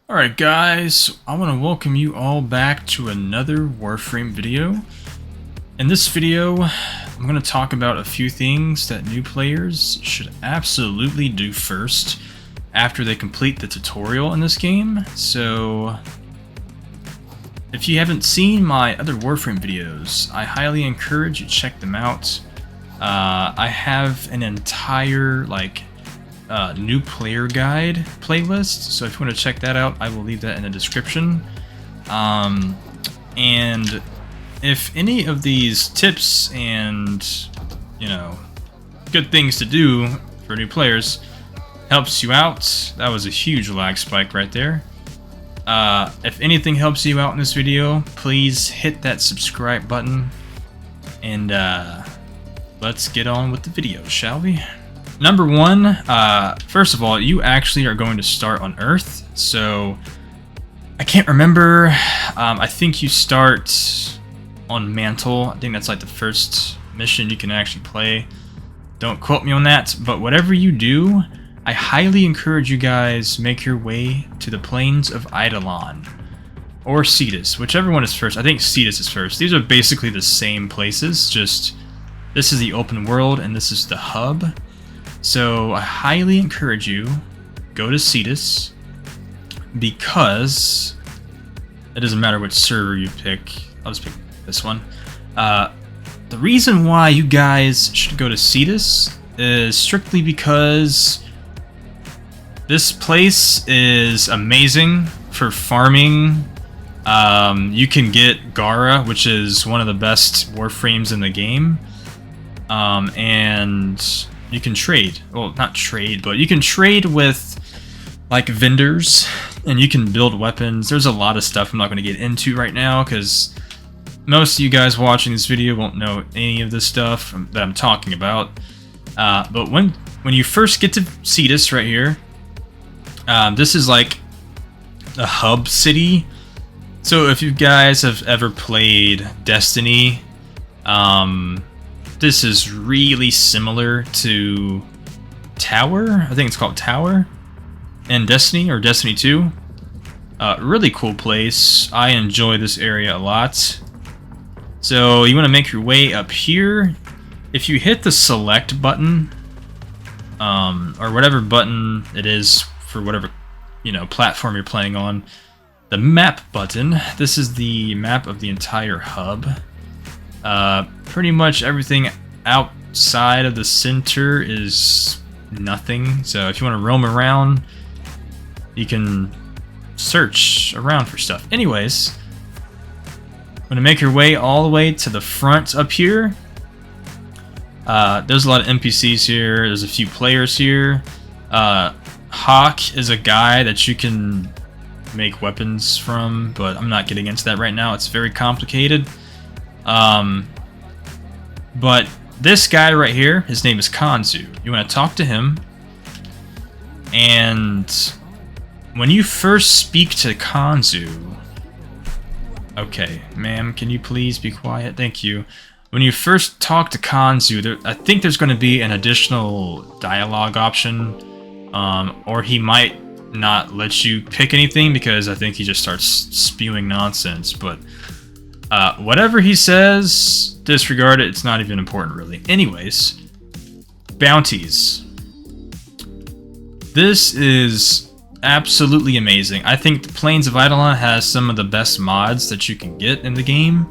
Alright guys, I want to welcome you all back to another Warframe video. In this video, I'm going to talk about a few things that new players should absolutely do first after they complete the tutorial in this game. So, if you haven't seen my other Warframe videos, I highly encourage you to check them out. I have an entire, new player guide playlist, so if you want to check that out, I will leave that in the description. And if any of these tips and, good things to do for new players helps you out, that was a huge lag spike right there. If anything helps you out in this video, please hit that subscribe button, and let's get on with the video, shall we? Number one, first of all, you actually are going to start on Earth, so I can't remember, I think you start on Mantle. I think that's like the first mission you can actually play. Don't quote me on that, but whatever you do, I highly encourage you guys make your way to the plains of Eidolon, or Cetus, whichever one is first. I think Cetus is first. These are basically the same places, just this is the open world and this is the hub. So I highly encourage you, go to Cetus, because it doesn't matter which server you pick. I'll just pick this one. The reason why you guys should go to Cetus is strictly because this place is amazing for farming. You can get Gara, which is one of the best Warframes in the game, and you can trade. Well, not trade, but you can trade with like vendors, and you can build weapons. There's a lot of stuff I'm not going to get into right now because most of you guys watching this video won't know any of this stuff that I'm talking about. But when you first get to Cetus right here, this is like a hub city. So if you guys have ever played Destiny, this is really similar to Tower. I think it's called Tower in Destiny, or Destiny 2. Really cool place. I enjoy this area a lot. So you want to make your way up here. If you hit the select button, or whatever button it is for whatever platform you're playing on, the map button, this is the map of the entire hub. Pretty much everything outside of the center is nothing. So if you want to roam around, you can search around for stuff. Anyways, I'm going to make your way all the way to the front up here. There's a lot of NPCs here. There's a few players here. Hawk is a guy that you can make weapons from, but I'm not getting into that right now. It's very complicated. But this guy right here, his name is Kanzu. You want to talk to him, and when you first speak to Kanzu, okay, ma'am, can you please be quiet? Thank you. When you first talk to Kanzu, I think there's going to be an additional dialogue option, or he might not let you pick anything because I think he just starts spewing nonsense, but whatever he says, disregard it. It's not even important, really. Anyways, bounties. This is absolutely amazing. I think the Plains of Eidolon has some of the best mods that you can get in the game.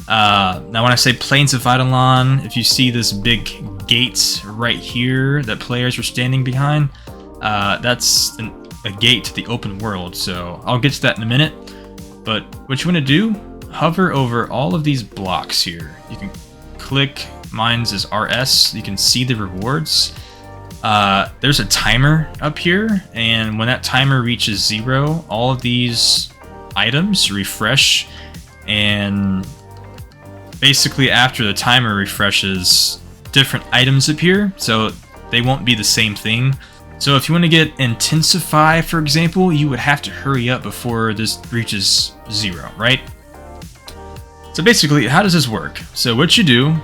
Now, when I say Plains of Eidolon, if you see this big gate right here that players are standing behind, that's a gate to the open world. So I'll get to that in a minute. But what you want to do, hover over all of these blocks here. You can click, mine's is RS, you can see the rewards. There's a timer up here, and when that timer reaches 0, all of these items refresh, and basically after the timer refreshes, different items appear, so they won't be the same thing. So if you want to get Intensify, for example, you would have to hurry up before this reaches 0, right? So basically, how does this work? So what you do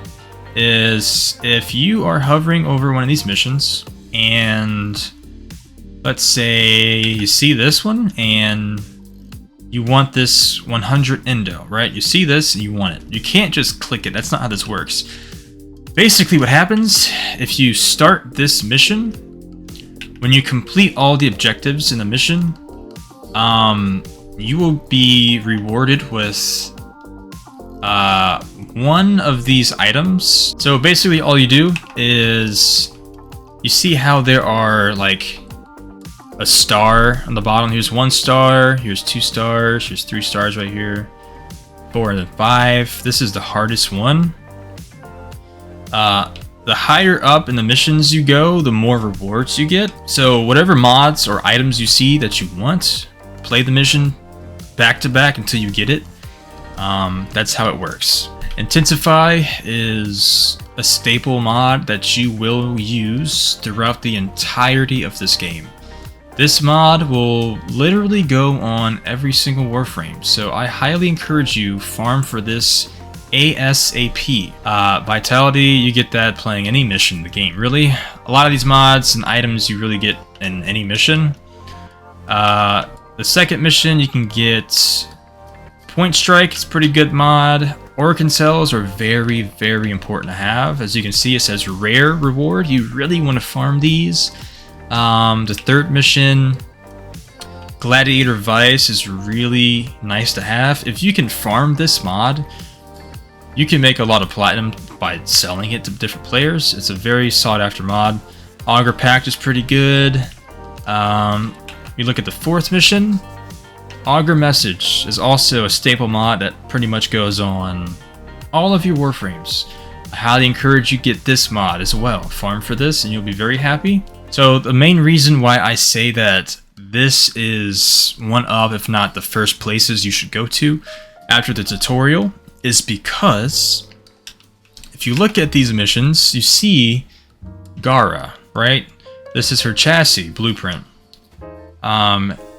is, if you are hovering over one of these missions and let's say you see this one and you want this 100 endo, right? You see this and you want it. You can't just click it. That's not how this works. Basically what happens if you start this mission, when you complete all the objectives in the mission, you will be rewarded with one of these items. So basically all you do is you see how there are like a star on the bottom. Here's 1 star, here's 2 stars, here's 3 stars right here, 4 and then 5. This is the hardest one. The higher up in the missions you go, the more rewards you get. So whatever mods or items you see that you want, play the mission back to back until you get it. That's how it works. Intensify is a staple mod that you will use throughout the entirety of this game. This mod will literally go on every single Warframe, so I highly encourage you farm for this ASAP. Vitality, you get that playing any mission in the game, really. A lot of these mods and items you really get in any mission. The second mission you can get Point Strike, it's a pretty good mod. Organ cells are very, very important to have. As you can see, it says rare reward. You really want to farm these. The third mission, Gladiator Vice, is really nice to have. If you can farm this mod, you can make a lot of platinum by selling it to different players. It's a very sought after mod. Augur Pact is pretty good. You look at the fourth mission, Augur Message is also a staple mod that pretty much goes on all of your Warframes. I highly encourage you get this mod as well. Farm for this and you'll be very happy. So the main reason why I say that this is one of, if not the first places you should go to after the tutorial, is because if you look at these missions, you see Gara, right? This is her chassis blueprint.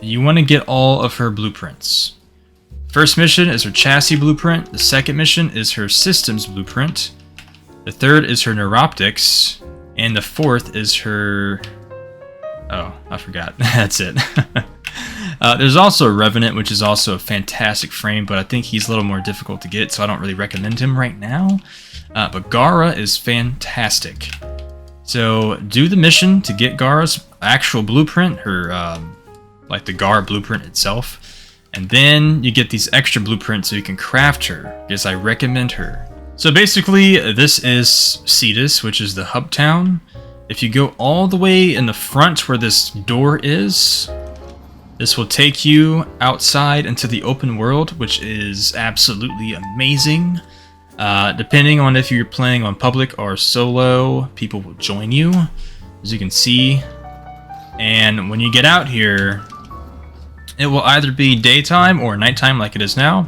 You want to get all of her blueprints. First mission is her chassis blueprint. The second mission is her systems blueprint. The third is her neuroptics. And the fourth is her... oh, I forgot. That's it. There's also a Revenant, which is also a fantastic frame, but I think he's a little more difficult to get, so I don't really recommend him right now. But Gara is fantastic. So do the mission to get Gara's actual blueprint, her like the Gara blueprint itself, and then you get these extra blueprints so you can craft her, because I recommend her. So basically, this is Cetus, which is the hub town. If you go all the way in the front where this door is, this will take you outside into the open world, which is absolutely amazing. Depending on if you're playing on public or solo, people will join you, as you can see. And when you get out here, it will either be daytime or nighttime like it is now.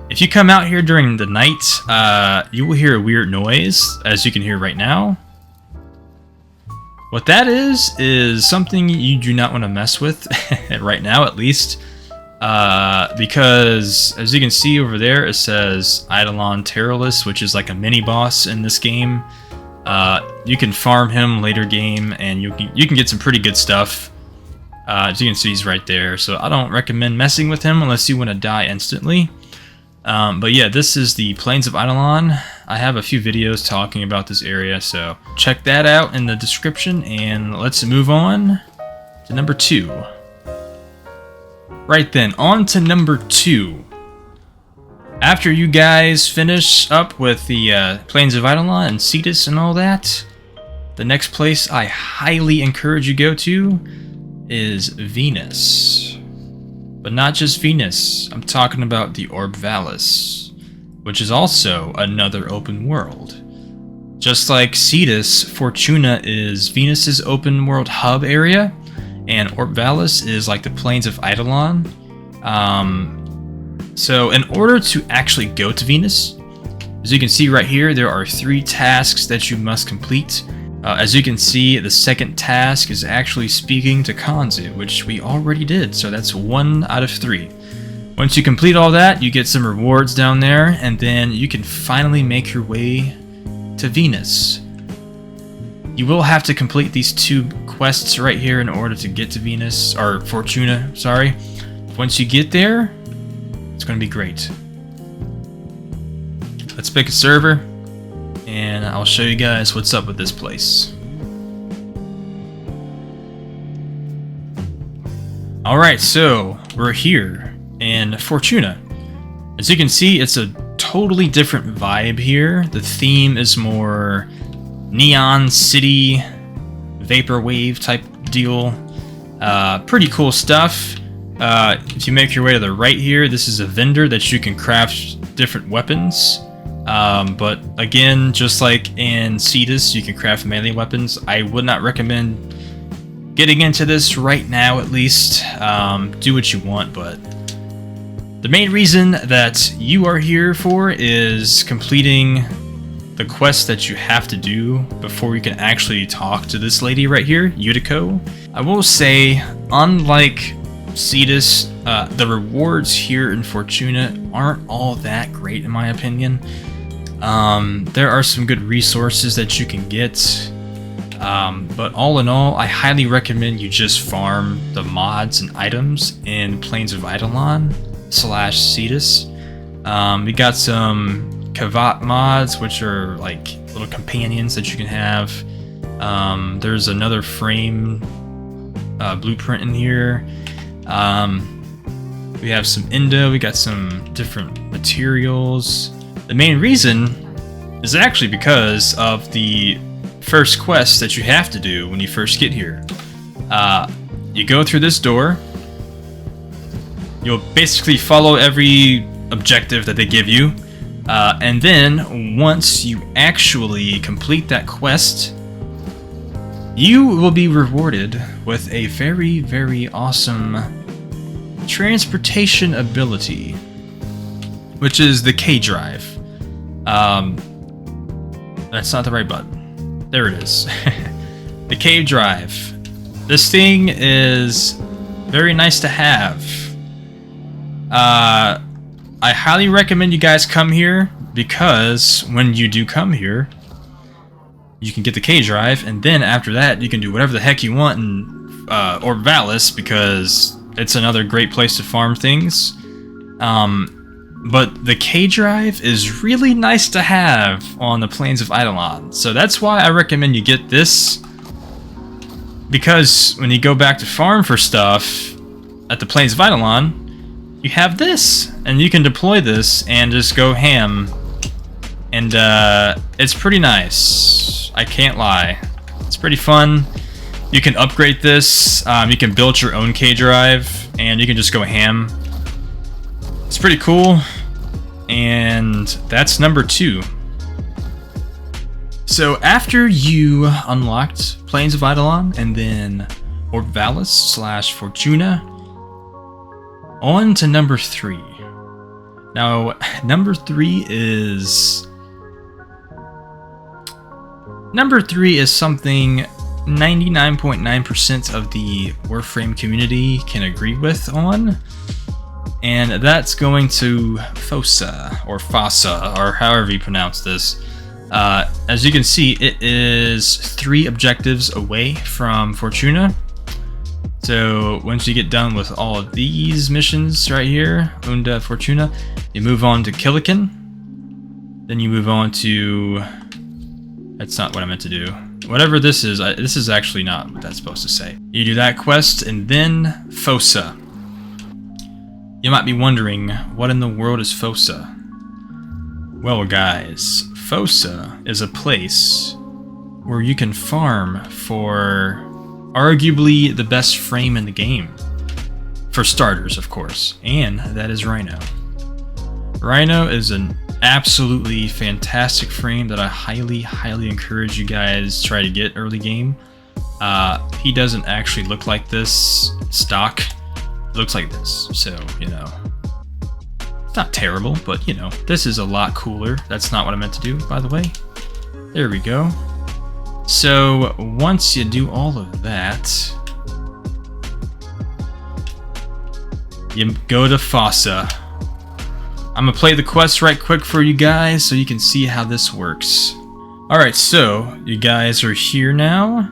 If you come out here during the night, you will hear a weird noise, as you can hear right now. What that is something you do not want to mess with, right now at least. Because, as you can see over there, it says Eidolon Terrorless, which is like a mini-boss in this game. You can farm him later game, and you can get some pretty good stuff. As you can see, he's right there, so I don't recommend messing with him unless you want to die instantly. But yeah, this is the Plains of Eidolon. I have a few videos talking about this area, so check that out in the description, and let's move on to number 2. Right then, on to number 2. After you guys finish up with the Plains of Eidolon and Cetus and all that, the next place I highly encourage you go to is Venus. But not just Venus, I'm talking about the Orb Vallis, which is also another open world. Just like Cetus, Fortuna is Venus's open world hub area, and Orb Vallis is like the Plains of Eidolon. So in order to actually go to Venus, as you can see right here, there are 3 tasks that you must complete. As you can see, the second task is actually speaking to Kanzu, which we already did, so that's 1 out of 3. Once you complete all that, you get some rewards down there, and then you can finally make your way to Venus. You will have to complete these 2 quests right here in order to get to Venus, or Fortuna, sorry. Once you get there, it's going to be great. Let's pick a server, and I'll show you guys what's up with this place. Alright, so we're here in Fortuna. As you can see, it's a totally different vibe here. The theme is more neon city, vaporwave type deal. Pretty cool stuff. If you make your way to the right here, this is a vendor that you can craft different weapons. But again, just like in Cetus, you can craft melee weapons. I would not recommend getting into this right now, at least. Do what you want, but the main reason that you are here for is completing the quest that you have to do before you can actually talk to this lady right here, Eidolon. I will say, unlike Cetus, the rewards here in Fortuna aren't all that great in my opinion. There are some good resources that you can get, but all in all, I highly recommend you just farm the mods and items in Plains of Eidolon / Cetus. We got some Kavat mods, which are like little companions that you can have. There's another frame blueprint in here. We have some Endo, we got some different materials. The main reason is actually because of the first quest that you have to do when you first get here. You go through this door. You'll basically follow every objective that they give you. And then, once you actually complete that quest, you will be rewarded with a very, very awesome transportation ability, which is the K-Drive. That's not the right button. There it is. The K-Drive. This thing is very nice to have. I highly recommend you guys come here, because when you do come here, you can get the K-Drive, and then after that, you can do whatever the heck you want in or Vallis, because it's another great place to farm things. But the K-Drive is really nice to have on the Plains of Eidolon, so that's why I recommend you get this, because when you go back to farm for stuff at the Plains of Eidolon, you have this, and you can deploy this and just go ham, and it's pretty nice. I can't lie. It's pretty fun. You can upgrade this. You can build your own K-Drive, and you can just go ham. It's pretty cool, and that's number 2. So after you unlocked Plains of Eidolon and then Vallis / Fortuna, on to number 3. Now, number 3 is something 99.9% of the Warframe community can agree with on, and that's going to Fossa, or Fossa, or however you pronounce this. As you can see, it is 3 objectives away from Fortuna. So once you get done with all of these missions right here, Unda Fortuna, you move on to Killican. Then you move on to... That's not what I meant to do. Whatever this is actually not what that's supposed to say. You do that quest, and then Fossa. You might be wondering, what in the world is Fossa? Well guys, Fossa is a place where you can farm for arguably the best frame in the game. For starters, of course, and that is Rhino. Rhino is an absolutely fantastic frame that I highly, highly encourage you guys to try to get early game. He doesn't actually look like this stock. It looks like this, so, you know. It's not terrible, but, you know, this is a lot cooler. That's not what I meant to do, by the way. There we go. So, once you do all of that, you go to Fossa. I'm gonna play the quest right quick for you guys so you can see how this works. Alright, so you guys are here now.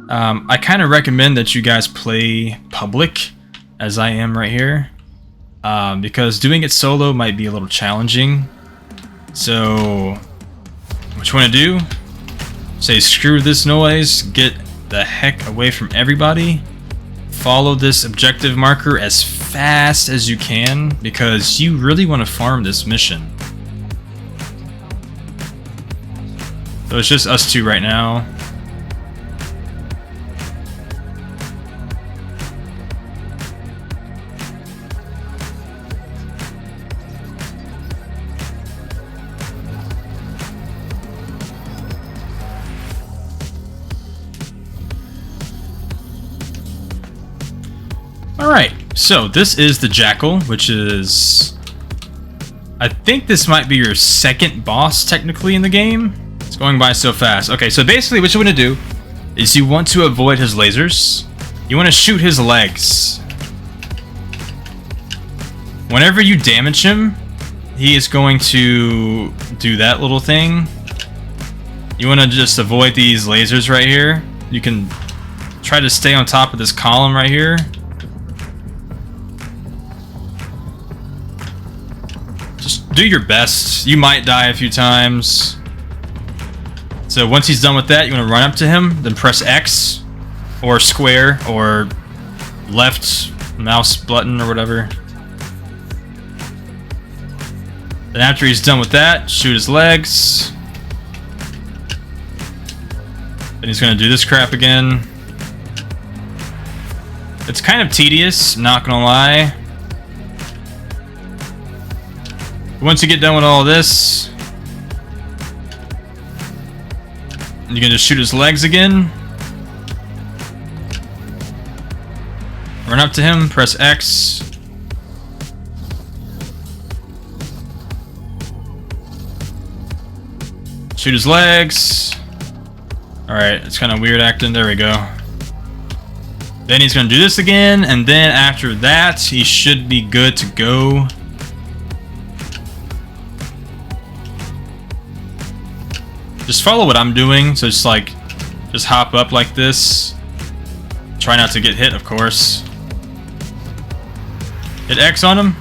I kind of recommend that you guys play public, as I am right here, because doing it solo might be a little challenging. So, what you want to do, say screw this noise, get the heck away from everybody, follow this objective marker as fast as you can, because you really want to farm this mission. So it's just us two right now. Alright, so this is the Jackal, which is... I think this might be your second boss technically in the game. It's going by so fast. Okay, so basically what you want to do is you want to avoid his lasers. You want to shoot his legs. Whenever you damage him, he is going to do that little thing. You want to just avoid these lasers right here. You can try to stay on top of this column right here. Just do your best. You might die a few times. So once he's done with that, you want to run up to him, then press X, or square, or left mouse button, or whatever. Then after he's done with that, shoot his legs. Then he's going to do this crap again. It's kind of tedious, not gonna lie. Once you get done with all of this, you can just shoot his legs again. Run up to him, press X. Shoot his legs. Alright, it's kind of weird acting. There we go. Then he's going to do this again, and then after that, he should be good to go. Just follow what I'm doing, so just hop up like this. Try not to get hit, of course. Hit X on him.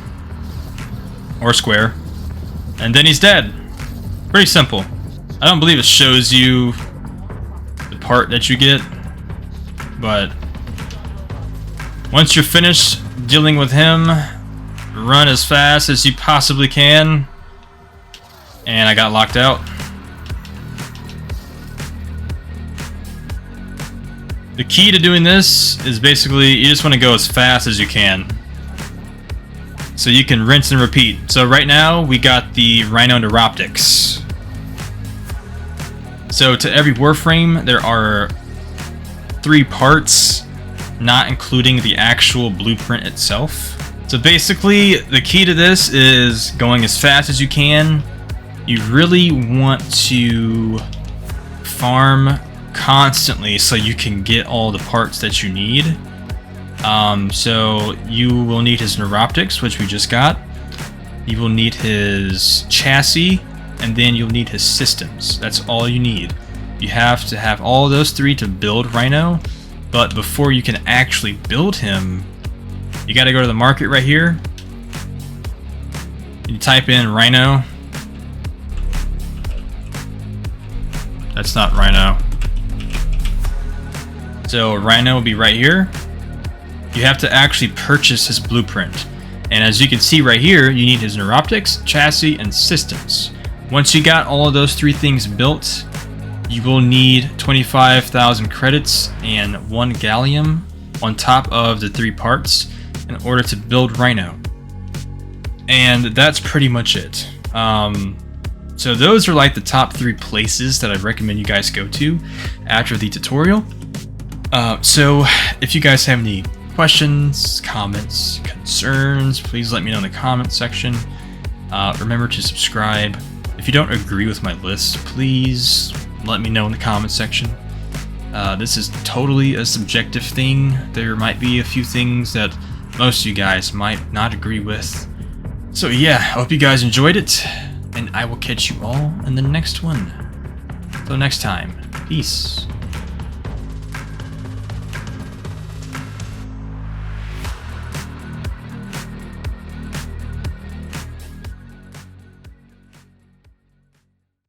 Or square. And then he's dead. Pretty simple. I don't believe it shows you the part that you get. But once you're finished dealing with him, run as fast as you possibly can. And I got locked out. The key to doing this is basically you just want to go as fast as you can. So you can rinse and repeat. So right now we got the Rhino neuroptics. So to every Warframe there are 3 parts, not including the actual blueprint itself. So basically the key to this is going as fast as you can. You really want to farm constantly so you can get all the parts that you need. So you will need his neuroptics, which we just got. You will need his chassis, and then you'll need his systems. That's all you need. You have to have all those 3 to build Rhino, but before you can actually build him, you got to go to the market right here. You type in Rhino. That's not Rhino. So Rhino will be right here. You have to actually purchase his blueprint. And as you can see right here, you need his neuroptics, chassis, and systems. Once you got all of those 3 things built, you will need 25,000 credits and 1 gallium on top of the 3 parts in order to build Rhino. And that's pretty much it. So those are like the top 3 places that I'd recommend you guys go to after the tutorial. So if you guys have any questions, comments, concerns, please let me know in the comment section. Remember to subscribe. If you don't agree with my list, please let me know in the comment section. This is totally a subjective thing. There might be a few things that most of you guys might not agree with. So yeah, I hope you guys enjoyed it, and I will catch you all in the next one. Until next time, peace.